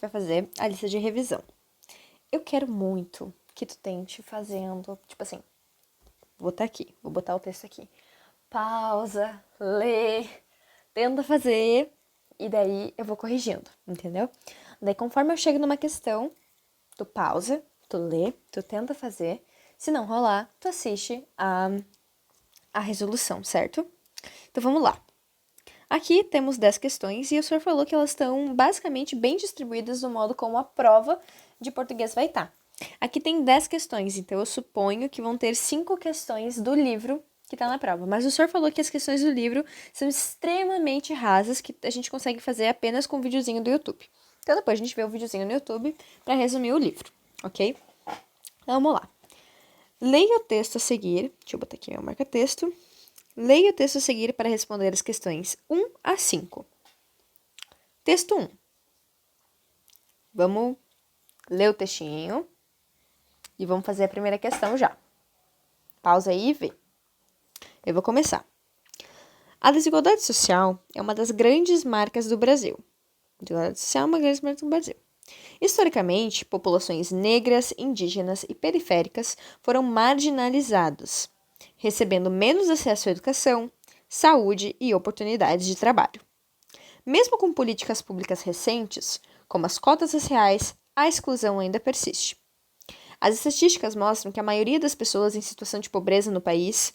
vai fazer a lista de revisão. Eu quero muito que tu tente fazendo, tipo assim, vou botar o texto aqui. Pausa, lê, tenta fazer, e daí eu vou corrigindo, entendeu? Daí conforme eu chego numa questão, tu pausa, tu lê, tu tenta fazer. Se não rolar, tu assiste a resolução, certo? Então vamos lá. Aqui temos 10 questões e o senhor falou que elas estão basicamente bem distribuídas do modo como a prova de português vai estar. Aqui tem 10 questões, então eu suponho que vão ter 5 questões do livro que está na prova. Mas o senhor falou que as questões do livro são extremamente rasas, que a gente consegue fazer apenas com um videozinho do YouTube. Então depois a gente vê o videozinho no YouTube para resumir o livro, ok? Então vamos lá. Leia o texto a seguir. Deixa eu botar aqui meu marca-texto. Leia o texto a seguir para responder as questões 1 a 5. Texto 1. Vamos ler o textinho e vamos fazer a primeira questão já. Pausa aí e vê. Eu vou começar. A desigualdade social é uma das grandes marcas do Brasil. A desigualdade social é uma grande marca do Brasil. Historicamente, populações negras, indígenas e periféricas foram marginalizadas, recebendo menos acesso à educação, saúde e oportunidades de trabalho. Mesmo com políticas públicas recentes, como as cotas raciais, a exclusão ainda persiste. As estatísticas mostram que a maioria das pessoas em situação de pobreza no país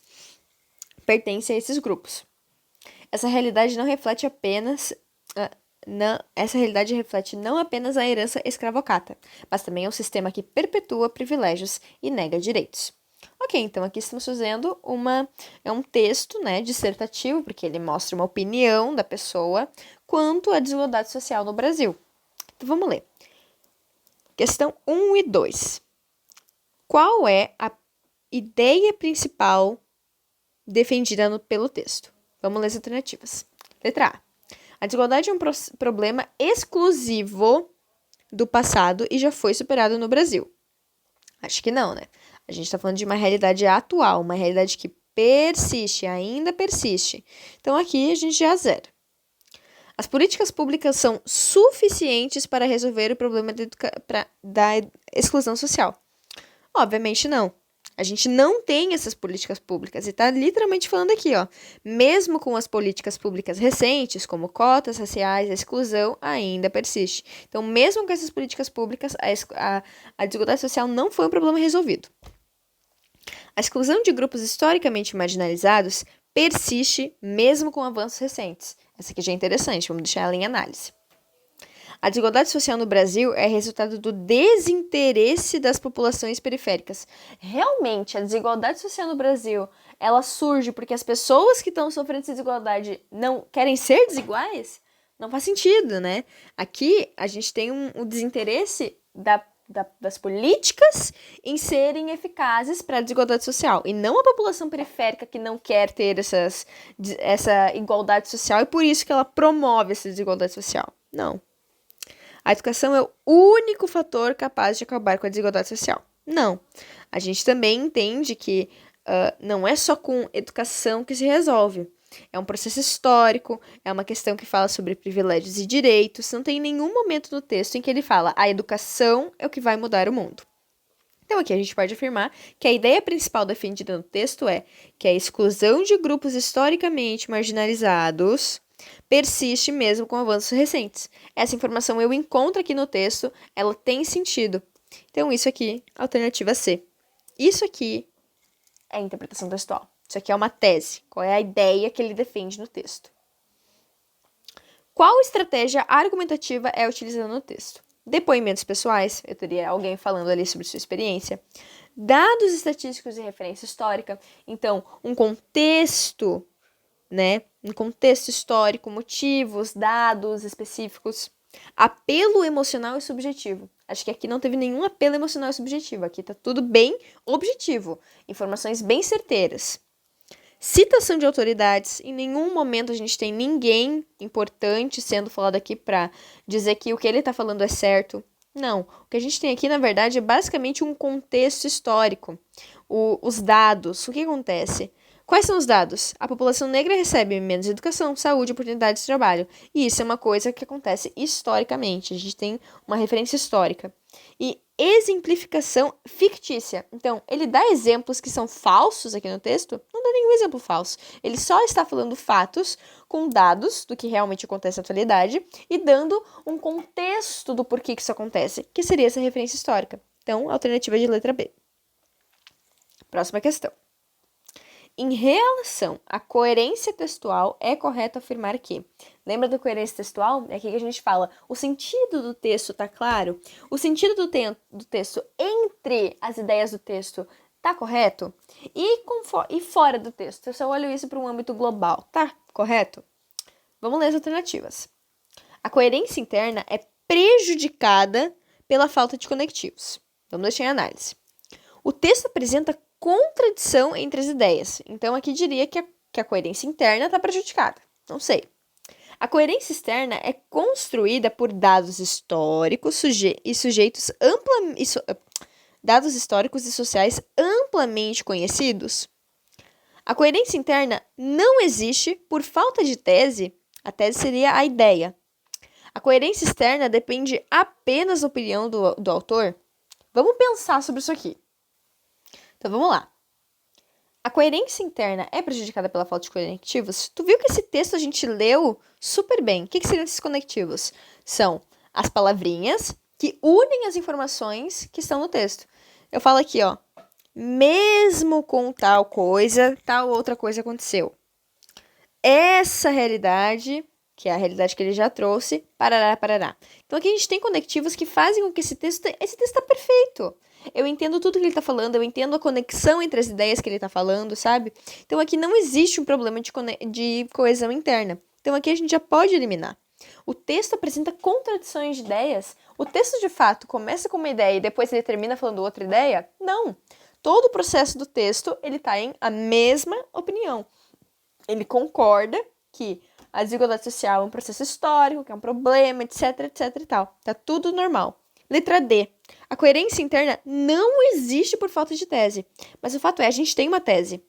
pertence a esses grupos. Essa realidade reflete não apenas a herança escravocrata, mas também é um sistema que perpetua privilégios e nega direitos. Ok, então aqui estamos fazendo um texto, dissertativo, porque ele mostra uma opinião da pessoa quanto à desigualdade social no Brasil. Então vamos ler. Questão 1 e 2. Qual é a ideia principal defendida pelo texto? Vamos ler as alternativas. Letra A. A desigualdade é um problema exclusivo do passado e já foi superado no Brasil. Acho que não, né? A gente está falando de uma realidade atual, uma realidade que persiste, ainda persiste. Então aqui a gente já zera. As políticas públicas são suficientes para resolver o problema da exclusão social? Obviamente não. A gente não tem essas políticas públicas e está literalmente falando aqui, ó. Mesmo com as políticas públicas recentes, como cotas raciais, a exclusão ainda persiste. Então, mesmo com essas políticas públicas, a desigualdade social não foi um problema resolvido. A exclusão de grupos historicamente marginalizados persiste mesmo com avanços recentes. Essa aqui já é interessante, vamos deixar ela em análise. A desigualdade social no Brasil é resultado do desinteresse das populações periféricas. Realmente, a desigualdade social no Brasil, ela surge porque as pessoas que estão sofrendo essa desigualdade não querem ser desiguais? Não faz sentido, né? Aqui, a gente tem um desinteresse das políticas em serem eficazes para a desigualdade social. E não a população periférica que não quer ter essa igualdade social e por isso que ela promove essa desigualdade social. Não. A educação é o único fator capaz de acabar com a desigualdade social. Não. A gente também entende que não é só com educação que se resolve. É um processo histórico, é uma questão que fala sobre privilégios e direitos. Não tem nenhum momento no texto em que ele fala a educação é o que vai mudar o mundo. Então aqui a gente pode afirmar que a ideia principal defendida no texto é que a exclusão de grupos historicamente marginalizados persiste mesmo com avanços recentes. Essa informação eu encontro aqui no texto, ela tem sentido. Então isso aqui, alternativa C. Isso aqui é a interpretação textual. Isso aqui é uma tese. Qual é a ideia que ele defende no texto? Qual estratégia argumentativa é utilizada no texto? Depoimentos pessoais, eu teria alguém falando ali sobre sua experiência. Dados estatísticos e referência histórica. Então, um contexto, um contexto histórico, motivos, dados específicos. Apelo emocional e subjetivo. Acho que aqui não teve nenhum apelo emocional e subjetivo. Aqui tá tudo bem objetivo. Informações bem certeiras. Citação de autoridades. Em nenhum momento a gente tem ninguém importante sendo falado aqui para dizer que o que ele está falando é certo. Não. O que a gente tem aqui, na verdade, é basicamente um contexto histórico. Os dados. O que acontece? Quais são os dados? A população negra recebe menos educação, saúde, oportunidades de trabalho. E isso é uma coisa que acontece historicamente. A gente tem uma referência histórica. E exemplificação fictícia. Então, ele dá exemplos que são falsos aqui no texto? Não dá nenhum exemplo falso. Ele só está falando fatos com dados do que realmente acontece na atualidade e dando um contexto do porquê que isso acontece, que seria essa referência histórica. Então, alternativa de letra B. Próxima questão. Em relação à coerência textual, é correto afirmar que... Lembra da coerência textual? É aqui que a gente fala, o sentido do texto está claro? O sentido do texto entre as ideias do texto está correto? E fora do texto? Eu só olho isso para um âmbito global, tá correto? Vamos ler as alternativas. A coerência interna é prejudicada pela falta de conectivos. Vamos deixar em análise. O texto apresenta contradição entre as ideias. Então, aqui diria que a coerência interna está prejudicada. Não sei. A coerência externa é construída por dados históricos dados históricos e sociais amplamente conhecidos. A coerência interna não existe por falta de tese. A tese seria a ideia. A coerência externa depende apenas da opinião do autor. Vamos pensar sobre isso aqui. Então, vamos lá. A coerência interna é prejudicada pela falta de conectivos? Tu viu que esse texto a gente leu super bem. O que seriam esses conectivos? São as palavrinhas que unem as informações que estão no texto. Eu falo aqui, ó. Mesmo com tal coisa, tal outra coisa aconteceu. Essa realidade, que é a realidade que ele já trouxe, parará, parará. Então, aqui a gente tem conectivos que fazem com que esse texto está perfeito. Eu entendo tudo que ele está falando, eu entendo a conexão entre as ideias que ele está falando, sabe? Então, aqui não existe um problema de coesão interna. Então, aqui a gente já pode eliminar. O texto apresenta contradições de ideias. O texto, de fato, começa com uma ideia e depois ele termina falando outra ideia? Não. Todo o processo do texto, ele está em a mesma opinião. Ele concorda que a desigualdade social é um processo histórico, que é um problema, etc, etc e tal. Tá tudo normal. Letra D. A coerência interna não existe por falta de tese. Mas o fato é, a gente tem uma tese.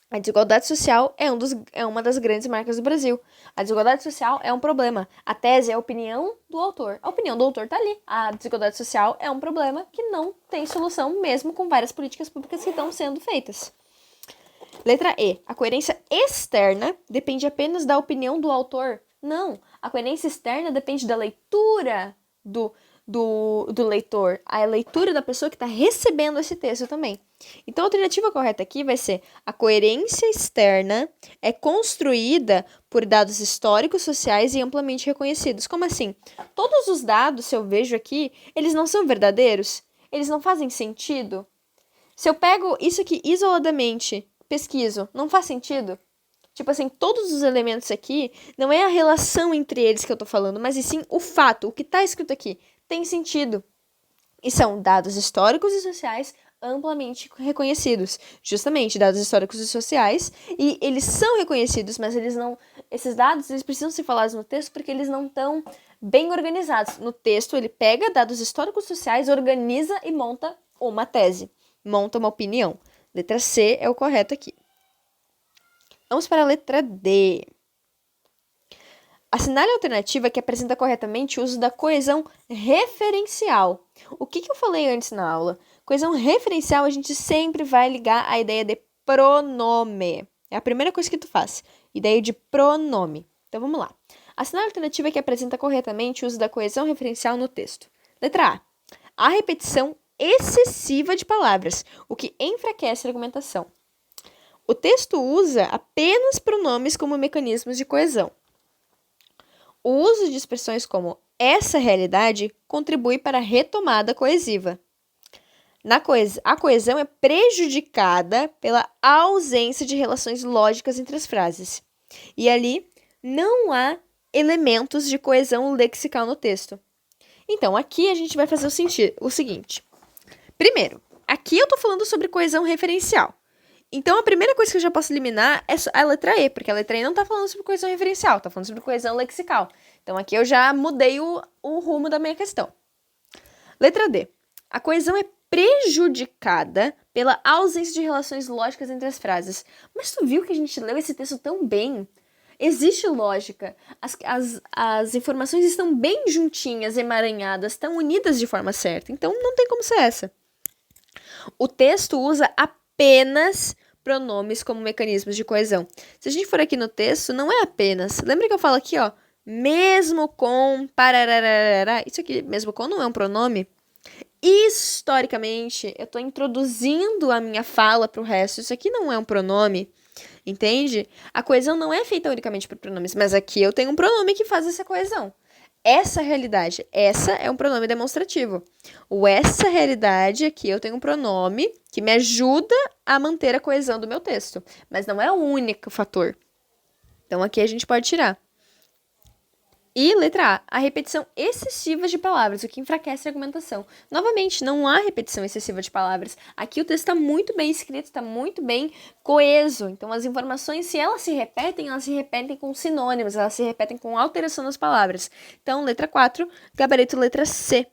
A desigualdade social é uma das grandes marcas do Brasil. A desigualdade social é um problema. A tese é a opinião do autor. A opinião do autor tá ali. A desigualdade social é um problema que não tem solução, mesmo com várias políticas públicas que estão sendo feitas. Letra E. A coerência externa depende apenas da opinião do autor. Não. A coerência externa depende da leitura do leitor, a leitura da pessoa que está recebendo esse texto também. Então, a alternativa correta aqui vai ser a coerência externa é construída por dados históricos, sociais e amplamente reconhecidos. Como assim? Todos os dados, se eu vejo aqui, eles não são verdadeiros? Eles não fazem sentido? Se eu pego isso aqui isoladamente, pesquiso, não faz sentido? Tipo assim, todos os elementos aqui, não é a relação entre eles que eu tô falando, mas e sim o fato, o que tá escrito aqui. Tem sentido. E são dados históricos e sociais amplamente reconhecidos. Justamente, dados históricos e sociais. E eles são reconhecidos, mas eles não... Esses dados, eles precisam ser falados no texto porque eles não estão bem organizados. No texto, ele pega dados históricos e sociais, organiza e monta uma tese. Monta uma opinião. Letra C é o correto aqui. Vamos para a letra D. Assinale a alternativa que apresenta corretamente o uso da coesão referencial. O que eu falei antes na aula? Coesão referencial a gente sempre vai ligar à ideia de pronome. É a primeira coisa que tu faz. Ideia de pronome. Então vamos lá. Assinale a alternativa que apresenta corretamente o uso da coesão referencial no texto. Letra A. A repetição excessiva de palavras, o que enfraquece a argumentação. O texto usa apenas pronomes como mecanismos de coesão. O uso de expressões como essa realidade contribui para a retomada coesiva. A coesão é prejudicada pela ausência de relações lógicas entre as frases. E ali não há elementos de coesão lexical no texto. Então, aqui a gente vai fazer o seguinte. Primeiro, aqui eu estou falando sobre coesão referencial. Então, a primeira coisa que eu já posso eliminar é a letra E, porque a letra E não está falando sobre coesão referencial, está falando sobre coesão lexical. Então, aqui eu já mudei o rumo da minha questão. Letra D. A coesão é prejudicada pela ausência de relações lógicas entre as frases. Mas tu viu que a gente leu esse texto tão bem? Existe lógica. As informações estão bem juntinhas, emaranhadas, estão unidas de forma certa. Então, não tem como ser essa. O texto usa apenas pronomes como mecanismos de coesão. Se a gente for aqui no texto, não é apenas. Lembra que eu falo aqui, ó, mesmo com, pararararará. Isso aqui, mesmo com, não é um pronome? Historicamente, eu estou introduzindo a minha fala para o resto. Isso aqui não é um pronome, entende? A coesão não é feita unicamente por pronomes, mas aqui eu tenho um pronome que faz essa coesão. Essa realidade, essa é um pronome demonstrativo. Essa realidade aqui eu tenho um pronome que me ajuda a manter a coesão do meu texto, mas não é o único fator. Então aqui a gente pode tirar. E letra A repetição excessiva de palavras, o que enfraquece a argumentação. Novamente, não há repetição excessiva de palavras. Aqui o texto está muito bem escrito, está muito bem coeso. Então, as informações, se elas se repetem com sinônimos, elas se repetem com alteração das palavras. Então, letra 4, gabarito letra C.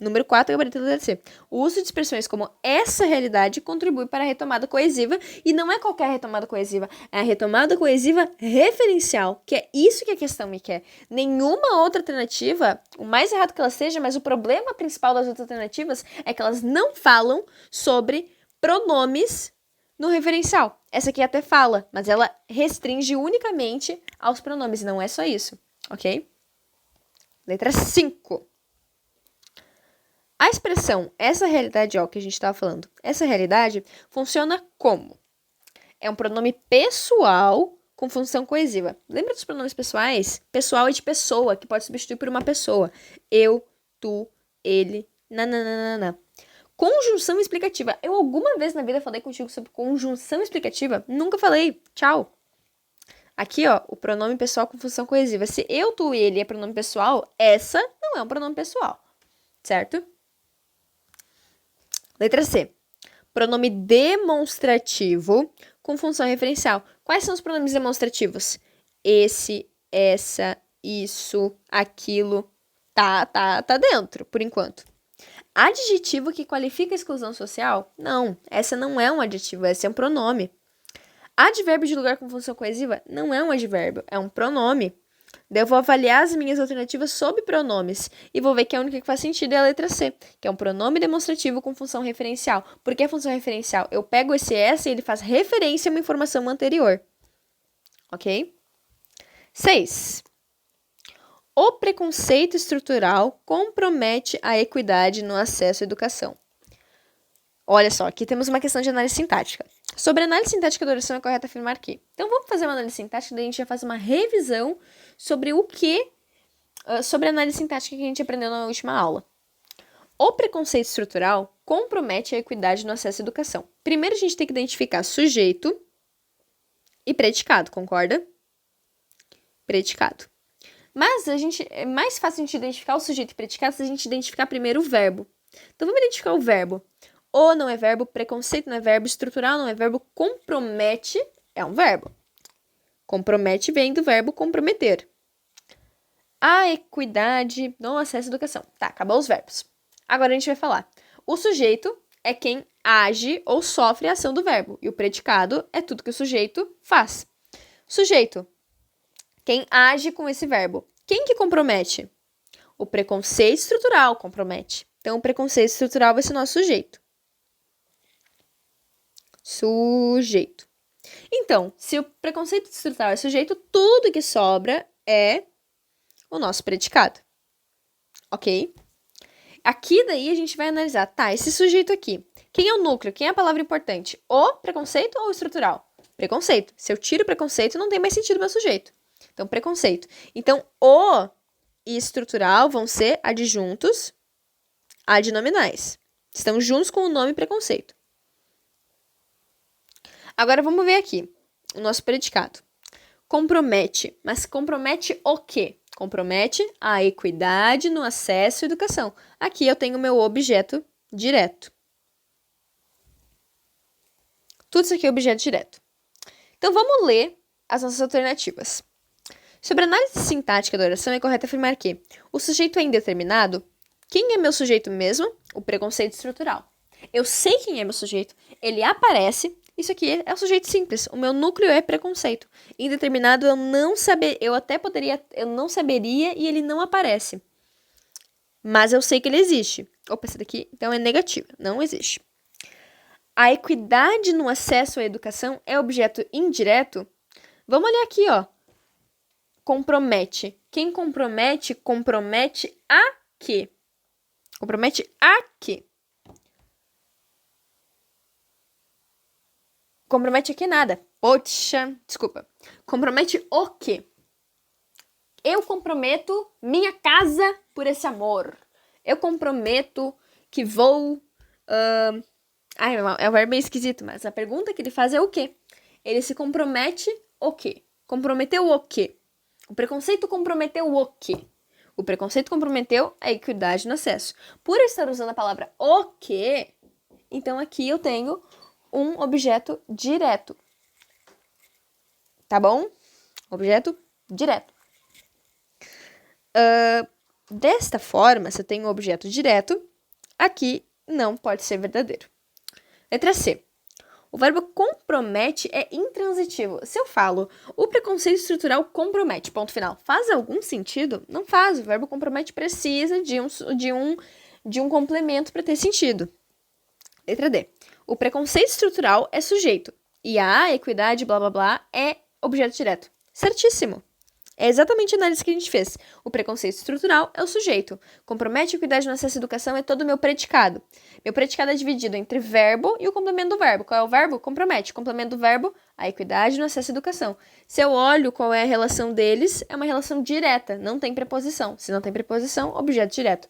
Número 4, gabarito letra C. O uso de expressões como essa realidade contribui para a retomada coesiva, e não é qualquer retomada coesiva, é a retomada coesiva referencial, que é isso que a questão me quer. Nenhuma outra alternativa, o mais errado que ela seja, mas o problema principal das outras alternativas é que elas não falam sobre pronomes no referencial. Essa aqui até fala, mas ela restringe unicamente aos pronomes, e não é só isso, ok? Letra 5. A expressão essa realidade, ó, que a gente estava falando, essa realidade funciona como? É um pronome pessoal com função coesiva. Lembra dos pronomes pessoais? Pessoal é de pessoa, que pode substituir por uma pessoa. Eu, tu, ele, nananana. Conjunção explicativa. Eu alguma vez na vida falei contigo sobre conjunção explicativa? Nunca falei. Tchau. Aqui, ó, o pronome pessoal com função coesiva. Se eu, tu, ele é pronome pessoal, essa não é um pronome pessoal. Certo? Letra C. Pronome demonstrativo com função referencial. Quais são os pronomes demonstrativos? Esse, essa, isso, aquilo. Tá dentro, por enquanto. Adjetivo que qualifica a exclusão social? Não, essa não é um adjetivo, essa é um pronome. Advérbio de lugar com função coesiva? Não é um advérbio, é um pronome. Daí eu vou avaliar as minhas alternativas sob pronomes e vou ver que a única que faz sentido é a letra C, que é um pronome demonstrativo com função referencial. Por que função referencial? Eu pego esse essa e ele faz referência a uma informação anterior. Ok? 6. O preconceito estrutural compromete a equidade no acesso à educação. Olha só, aqui temos uma questão de análise sintática. Sobre a análise sintática da oração, é correto afirmar que. Então, vamos fazer uma análise sintática, daí a gente já faz uma revisão sobre o que. Sobre a análise sintática que a gente aprendeu na última aula. O preconceito estrutural compromete a equidade no acesso à educação. Primeiro, a gente tem que identificar sujeito e predicado, concorda? Predicado. Mas é mais fácil a gente identificar o sujeito e predicado se a gente identificar primeiro o verbo. Então, vamos identificar o verbo. O não é verbo, preconceito não é verbo, estrutural não é verbo, compromete é um verbo. Compromete vem do verbo comprometer. A equidade no acesso à educação. Tá, acabou os verbos. Agora a gente vai falar. O sujeito é quem age ou sofre a ação do verbo. E o predicado é tudo que o sujeito faz. Sujeito. Quem age com esse verbo. Quem que compromete? O preconceito estrutural compromete. Então, o preconceito estrutural vai ser nosso sujeito. Sujeito. Então, se o preconceito estrutural é sujeito, tudo que sobra é o nosso predicado. Ok? Aqui daí a gente vai analisar, tá, esse sujeito aqui, quem é o núcleo? Quem é a palavra importante? O preconceito ou o estrutural? Preconceito. Se eu tiro o preconceito, não tem mais sentido meu sujeito. Então, preconceito. Então, o e estrutural vão ser adjuntos adnominais. Estão juntos com o nome preconceito. Agora, vamos ver aqui o nosso predicado. Compromete. Mas compromete o quê? Compromete a equidade no acesso à educação. Aqui eu tenho o meu objeto direto. Tudo isso aqui é objeto direto. Então, vamos ler as nossas alternativas. Sobre a análise sintática da oração, é correto afirmar que o sujeito é indeterminado. Quem é meu sujeito mesmo? O preconceito estrutural. Eu sei quem é meu sujeito, ele aparece. Isso aqui é o sujeito simples. O meu núcleo é preconceito. Indeterminado eu até poderia, eu não saberia e ele não aparece. Mas eu sei que ele existe. Opa, esse daqui então é negativo, não existe. A equidade no acesso à educação é objeto indireto? Vamos olhar aqui, ó. Compromete. Quem compromete, compromete a quê? Compromete a quê? Compromete aqui nada. Poxa, desculpa. Compromete o quê? Eu comprometo minha casa por esse amor. Eu comprometo que vou... é um verbo meio esquisito, mas a pergunta que ele faz é o quê? Ele se compromete o quê? Comprometeu o quê? O preconceito comprometeu o quê? O preconceito comprometeu a equidade no acesso. Por estar usando a palavra o quê, então aqui eu tenho um objeto direto. Tá bom? Objeto direto. Desta forma, se eu tenho um objeto direto, aqui não pode ser verdadeiro. Letra C. O verbo compromete é intransitivo. Se eu falo, o preconceito estrutural compromete, ponto final, faz algum sentido? Não faz. O verbo compromete precisa de um complemento para ter sentido. Letra D. O preconceito estrutural é sujeito. E a equidade, blá blá blá, é objeto direto. Certíssimo. É exatamente a análise que a gente fez. O preconceito estrutural é o sujeito. Compromete a equidade no acesso à educação é todo o meu predicado. Meu predicado é dividido entre verbo e o complemento do verbo. Qual é o verbo? Compromete. Complemento do verbo, a equidade no acesso à educação. Se eu olho qual é a relação deles, é uma relação direta. Não tem preposição. Se não tem preposição, objeto direto.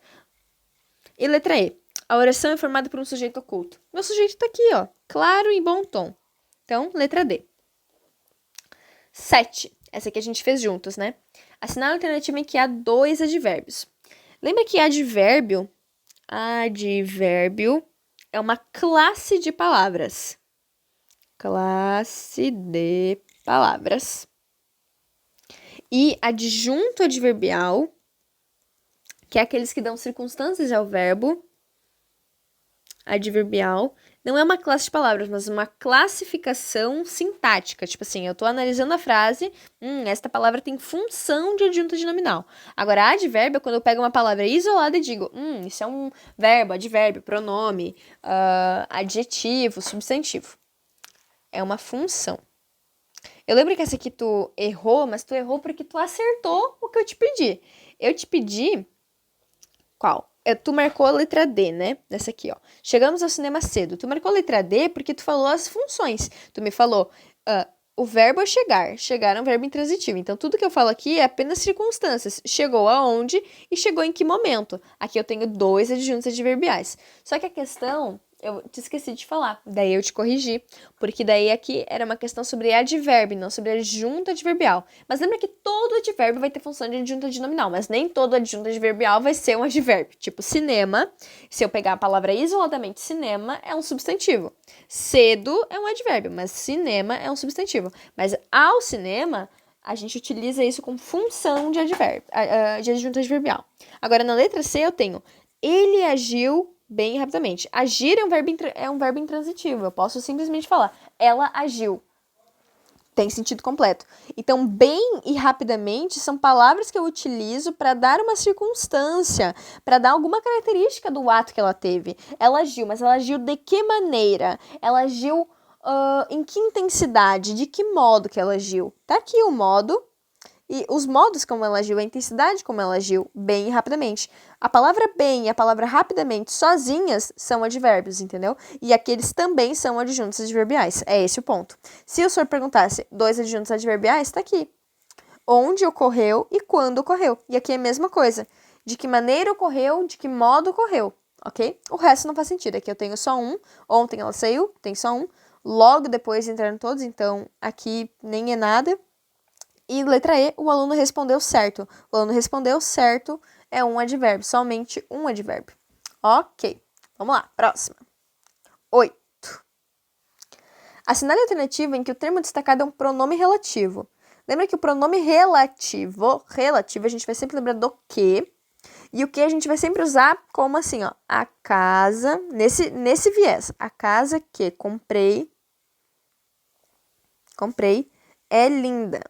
E letra E. A oração é formada por um sujeito oculto. Meu sujeito está aqui, ó. Claro e bom tom. Então, letra D. 7. Essa aqui a gente fez juntos, né? Assinale a alternativa em que há 2 advérbios. Lembra que advérbio é uma classe de palavras. Classe de palavras. E adjunto adverbial, que é aqueles que dão circunstâncias ao verbo, adverbial, não é uma classe de palavras, mas uma classificação sintática. Tipo assim, eu tô analisando a frase, esta palavra tem função de adjunto de nominal. Agora, advérbio é quando eu pego uma palavra isolada e digo, isso é um verbo, advérbio, pronome, adjetivo, substantivo. É uma função. Eu lembro que essa aqui tu errou, mas tu errou porque tu acertou o que eu te pedi. Eu te pedi... Qual? Tu marcou a letra D, né? Nessa aqui, ó. Chegamos ao cinema cedo. Tu marcou a letra D porque tu falou as funções. Tu me falou, o verbo é chegar. Chegar é um verbo intransitivo. Então, tudo que eu falo aqui é apenas circunstâncias. Chegou aonde e chegou em que momento. Aqui eu tenho 2 adjuntos adverbiais. Só que a questão... Eu te esqueci de falar, daí eu te corrigi, porque daí aqui era uma questão sobre advérbio, não sobre adjunto adverbial. Mas lembra que todo advérbio vai ter função de adjunto nominal, mas nem todo adjunto adverbial vai ser um advérbio. Tipo, cinema, se eu pegar a palavra isoladamente, cinema é um substantivo. Cedo é um advérbio, mas cinema é um substantivo. Mas ao cinema, a gente utiliza isso com função de advérbio, de adjunto adverbial. Agora, na letra C, eu tenho ele agiu bem rapidamente. Agir é um verbo intransitivo. Eu posso simplesmente falar, ela agiu. Tem sentido completo. Então, bem e rapidamente são palavras que eu utilizo para dar uma circunstância, para dar alguma característica do ato que ela teve. Ela agiu, mas ela agiu de que maneira? Ela agiu em que intensidade? De que modo que ela agiu? Tá aqui o modo. E os modos como ela agiu, a intensidade como ela agiu, bem e rapidamente. A palavra bem e a palavra rapidamente sozinhas são advérbios, entendeu? E aqueles também são adjuntos adverbiais. É esse o ponto. Se o senhor perguntasse 2 adjuntos adverbiais, tá aqui. Onde ocorreu e quando ocorreu. E aqui é a mesma coisa. De que maneira ocorreu, de que modo ocorreu, ok? O resto não faz sentido. Aqui eu tenho só um. Ontem ela saiu, tem só um. Logo depois entraram todos, então aqui nem é nada. E letra E, o aluno respondeu certo. O aluno respondeu certo é um advérbio, somente um advérbio. Ok, vamos lá, próxima. 8. Assinale a alternativa em que o termo destacado é um pronome relativo. Lembra que o pronome relativo a gente vai sempre lembrar do que. E o que a gente vai sempre usar como assim, ó, a casa, nesse viés, a casa que comprei é linda.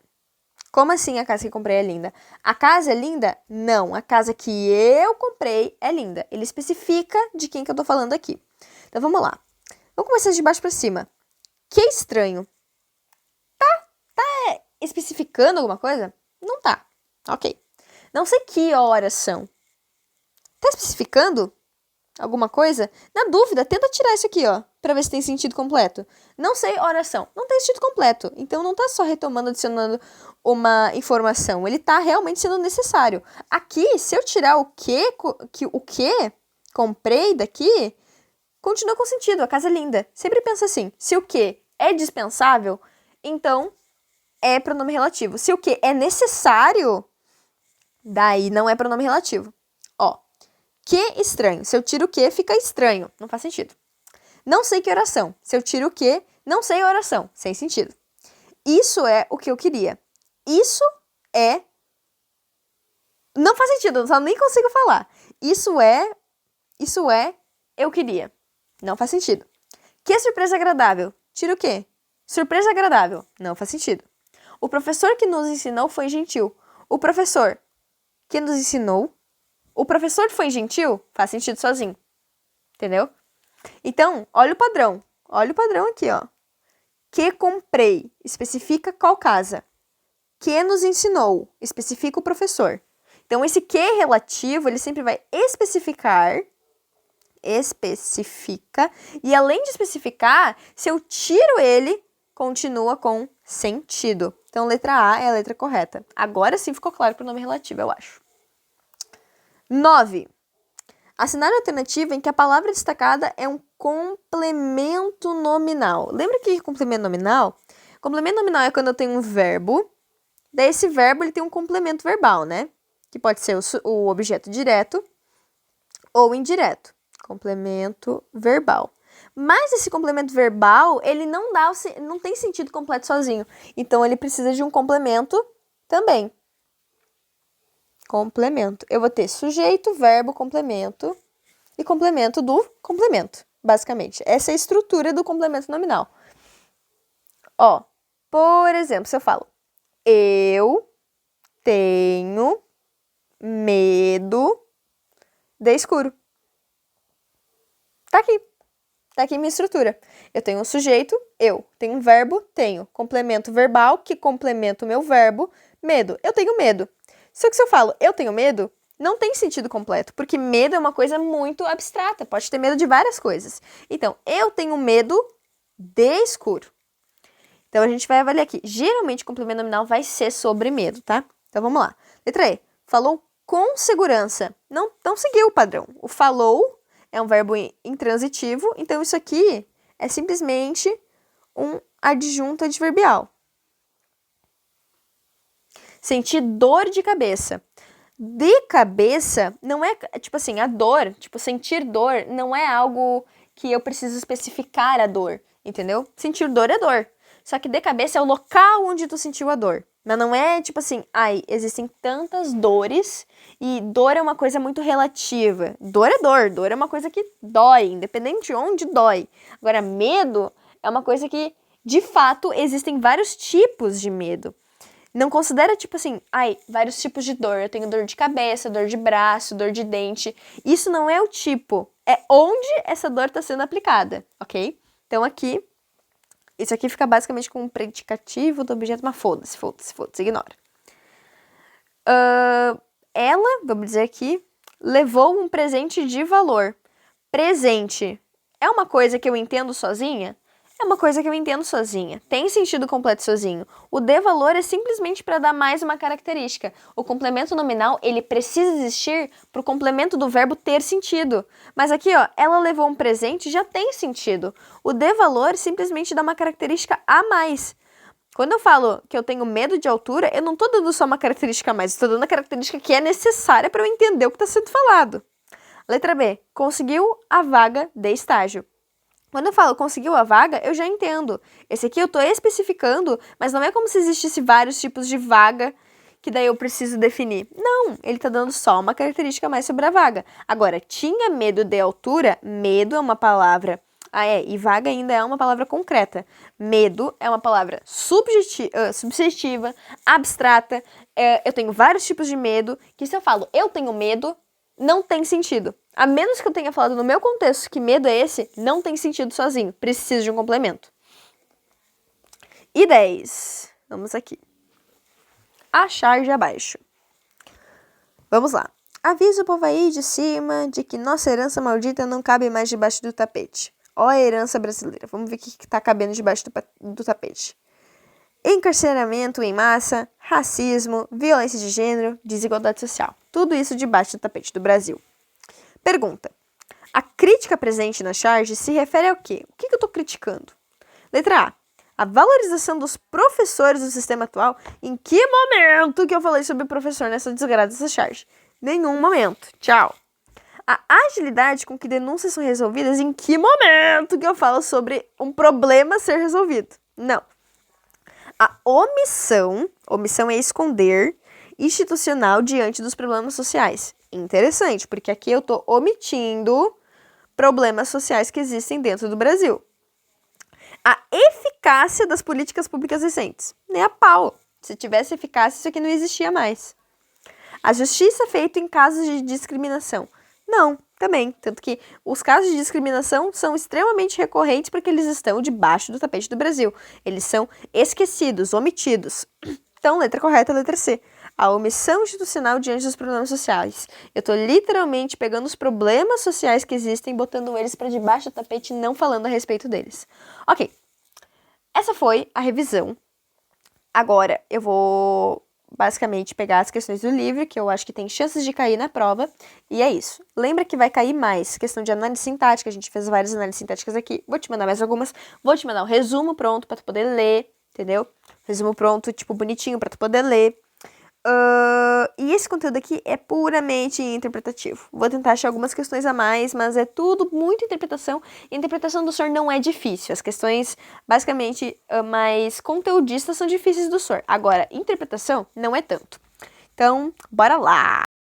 Como assim a casa que comprei é linda? A casa é linda? Não, a casa que eu comprei é linda. Ele especifica de quem que eu tô falando aqui. Então vamos lá. Vamos começar de baixo para cima. Que estranho. Tá especificando alguma coisa? Não tá. Ok. Não sei que horas são. Tá especificando alguma coisa? Na dúvida, tenta tirar isso aqui, ó, pra ver se tem sentido completo. Não sei oração. Não tem sentido completo. Então não tá só retomando, adicionando uma informação. Ele tá realmente sendo necessário. Aqui, se eu tirar o que comprei daqui, continua com sentido. A casa é linda. Sempre pensa assim, se o que é dispensável, então é pronome relativo. Se o que é necessário, daí não é pronome relativo. Ó, que estranho. Se eu tiro o que, fica estranho. Não faz sentido. Não sei que oração. Se eu tiro o que, não sei a oração. Sem sentido. Isso é o que eu queria. Isso é... Não faz sentido, eu só nem consigo falar. Isso é... Eu queria. Não faz sentido. Que surpresa agradável. Tira o quê? Surpresa agradável. Não faz sentido. O professor que nos ensinou foi gentil. O professor que nos ensinou... O professor foi gentil? Faz sentido sozinho. Entendeu? Então, olha o padrão. Olha o padrão aqui, ó. Que comprei. Especifica qual casa. Que nos ensinou. Especifica o professor. Então, esse que relativo, ele sempre vai especificar. Especifica. E além de especificar, se eu tiro ele, continua com sentido. Então, letra A é a letra correta. Agora sim ficou claro para o nome relativo, eu acho. 9. Assinar a alternativa em que a palavra destacada é um complemento nominal. Lembra que complemento nominal? Complemento nominal é quando eu tenho um verbo, daí esse verbo ele tem um complemento verbal, né? Que pode ser o objeto direto ou indireto. Complemento verbal. Mas esse complemento verbal, ele não tem sentido completo sozinho. Então, ele precisa de um complemento também. Complemento. Eu vou ter sujeito, verbo, complemento e complemento do complemento, basicamente. Essa é a estrutura do complemento nominal. Ó, por exemplo, se eu falo eu tenho medo de escuro. Tá aqui minha estrutura. Eu tenho um sujeito, eu. Tenho um verbo, tenho. Complemento verbal, que complementa o meu verbo, medo. Eu tenho medo. Só que se eu falo eu tenho medo, não tem sentido completo, porque medo é uma coisa muito abstrata, pode ter medo de várias coisas. Então, eu tenho medo de escuro. Então, a gente vai avaliar aqui. Geralmente, o complemento nominal vai ser sobre medo, tá? Então, vamos lá. Letra E. Falou com segurança. Não seguiu o padrão. O falou é um verbo intransitivo, então isso aqui é simplesmente um adjunto adverbial. Sentir dor de cabeça. De cabeça não é, tipo assim, a dor, tipo, sentir dor não é algo que eu preciso especificar a dor, entendeu? Sentir dor é dor. Só que de cabeça é o local onde tu sentiu a dor. Mas não é tipo assim, ai, existem tantas dores e dor é uma coisa muito relativa. Dor é uma coisa que dói, independente de onde dói. Agora, medo é uma coisa que, de fato, existem vários tipos de medo. Não considera, tipo assim, ai, vários tipos de dor. Eu tenho dor de cabeça, dor de braço, dor de dente. Isso não é o tipo, é onde essa dor está sendo aplicada, ok? Então, aqui, isso aqui fica basicamente com um predicativo do objeto, mas foda-se, ignora. Ela, vamos dizer aqui, levou um presente de valor. Presente é uma coisa que eu entendo sozinha? É uma coisa que eu entendo sozinha. Tem sentido completo sozinho. O de valor é simplesmente para dar mais uma característica. O complemento nominal, ele precisa existir para o complemento do verbo ter sentido. Mas aqui, ó, ela levou um presente, já tem sentido. O de valor simplesmente dá uma característica a mais. Quando eu falo que eu tenho medo de altura, eu não tô dando só uma característica a mais, estou dando a característica que é necessária para eu entender o que está sendo falado. Letra B. Conseguiu a vaga de estágio. Quando eu falo conseguiu a vaga, eu já entendo. Esse aqui eu estou especificando, mas não é como se existisse vários tipos de vaga que daí eu preciso definir. Não, ele tá dando só uma característica a mais sobre a vaga. Agora, tinha medo de altura? Medo é uma palavra... e vaga ainda é uma palavra concreta. Medo é uma palavra subjetiva, abstrata. Eu tenho vários tipos de medo, que se eu falo eu tenho medo, não tem sentido. A menos que eu tenha falado no meu contexto que medo é esse, não tem sentido sozinho. Preciso de um complemento. E 10. Vamos aqui. A charge abaixo. Vamos lá. Avisa o povo aí de cima de que nossa herança maldita não cabe mais debaixo do tapete. Ó a herança brasileira. Vamos ver o que tá cabendo debaixo do tapete. Encarceramento em massa, racismo, violência de gênero, desigualdade social. Tudo isso debaixo do tapete do Brasil. Pergunta. A crítica presente na charge se refere ao quê? O que eu tô criticando? Letra A. A valorização dos professores do sistema atual. Em que momento que eu falei sobre professor nessa desgraça dessa charge? Nenhum momento. Tchau. A agilidade com que denúncias são resolvidas. Em que momento que eu falo sobre um problema ser resolvido? Não. A omissão é esconder, institucional diante dos problemas sociais. Interessante, porque aqui eu tô omitindo problemas sociais que existem dentro do Brasil. A eficácia das políticas públicas recentes. Nem a pau. Se tivesse eficácia, isso aqui não existia mais. A justiça feita em casos de discriminação. Não, também. Tanto que os casos de discriminação são extremamente recorrentes porque eles estão debaixo do tapete do Brasil. Eles são esquecidos, omitidos. Então, letra correta, letra C. A omissão institucional diante dos problemas sociais. Eu tô literalmente pegando os problemas sociais que existem, botando eles para debaixo do tapete e não falando a respeito deles. Ok. Essa foi a revisão. Agora, eu vou basicamente pegar as questões do livro, que eu acho que tem chances de cair na prova, e é isso. Lembra que vai cair mais questão de análise sintática, a gente fez várias análises sintáticas aqui, vou te mandar mais algumas, vou te mandar um resumo pronto pra tu poder ler, entendeu? Resumo pronto, tipo, bonitinho pra tu poder ler. E esse conteúdo aqui é puramente interpretativo. Vou tentar achar algumas questões a mais, mas é tudo muito interpretação. E a interpretação do SOR não é difícil. As questões, basicamente, mais conteudistas são difíceis do SOR. Agora, interpretação não é tanto. Então, bora lá!